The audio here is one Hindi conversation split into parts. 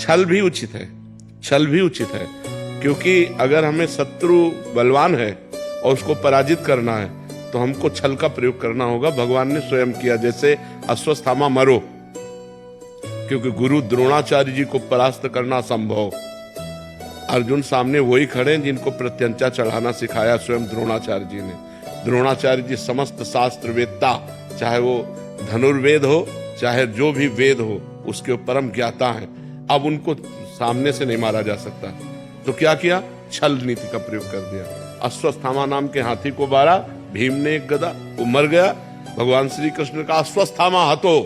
छल भी उचित है, छल भी उचित है, क्योंकि अगर हमें शत्रु बलवान है और उसको पराजित करना है तो हमको छल का प्रयोग करना होगा। भगवान ने स्वयं किया, जैसे अश्वत्थामा मरो, क्योंकि गुरु द्रोणाचार्य जी को परास्त करना असंभव। अर्जुन सामने वही खड़े जिनको प्रत्यंचा चढ़ाना सिखाया स्वयं द्रोणाचार्य जी ने। द्रोणाचार्य जी समस्त शास्त्र वेदता, चाहे वो धनुर्वेद हो चाहे जो भी वेद हो, उसके परम ज्ञाता है। अब उनको सामने से नहीं मारा जा सकता, तो क्या किया? छल नीति का प्रयोग कर दिया। अश्वत्थामा नाम के हाथी को मारा, भीम ने एक गदा, वो मर गया। भगवान श्री कृष्ण का अश्वत्थामा हतो,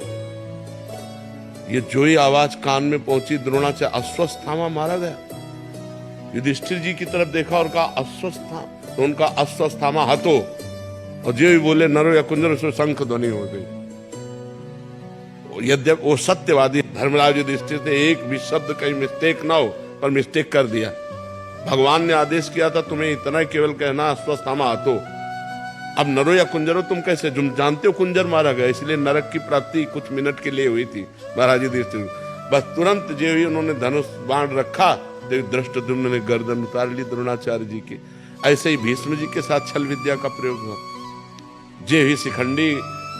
ये जो ही आवाज कान में पहुंची द्रोणाचार्य, अश्वत्थामा मारा गया। युधिष्ठिर जी की तरफ देखा और कहा अश्वत्थामा, तो उनका अश्वत्थामा हतो, और जो ही बोले नरो या कुंजर, उसमें शंख ध्वनि हो गई। यद्यप वो सत्यवादी धर्मराज युधिष्ठिर थे, एक भी शब्द कहीं मिस्टेक ना हो, पर मिस्टेक कर दिया। भगवान ने आदेश किया था तुम्हें इतना ही केवल कहना अश्वत्थामा हतो। अब नरो या कुंजरो तुम कैसे, तुम जानते हो कुंजर मारा गया, इसलिए नरक की प्राप्ति कुछ मिनट के लिए हुई थी महाराज युधिष्ठिर। बस तुरंत जो ही उन्होंने धनुष बाण रखा, धृष्टद्युम्न ने गर्दन उतार ली द्रोणाचार्य जी की। ऐसे ही भीष्म जी के साथ छल विद्या का प्रयोग हुआ। जे ही शिखंडी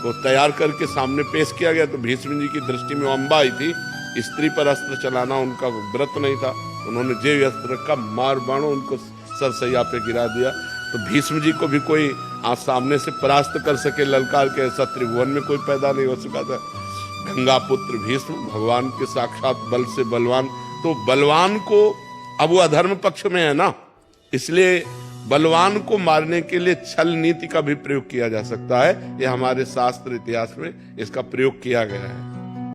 को तैयार करके सामने पेश किया गया, तो भीष्म जी की दृष्टि में अम्बा आई थी, स्त्री पर अस्त्र चलाना उनका व्रत नहीं था। उन्होंने जे अस्त्र का मार बाणो उनको सरसैया पे गिरा दिया। तो भीष्म जी को भी कोई आज सामने से परास्त कर सके ललकार के, ऐसा त्रिभुवन में कोई पैदा नहीं हो सका था। गंगा पुत्र भीष्म, भगवान के साक्षात बल से बलवान। तो बलवान को, अब वो अधर्म पक्ष में है ना, इसलिए बलवान को मारने के लिए छल नीति का भी प्रयोग किया जा सकता है। ये हमारे शास्त्र इतिहास में इसका प्रयोग किया गया है।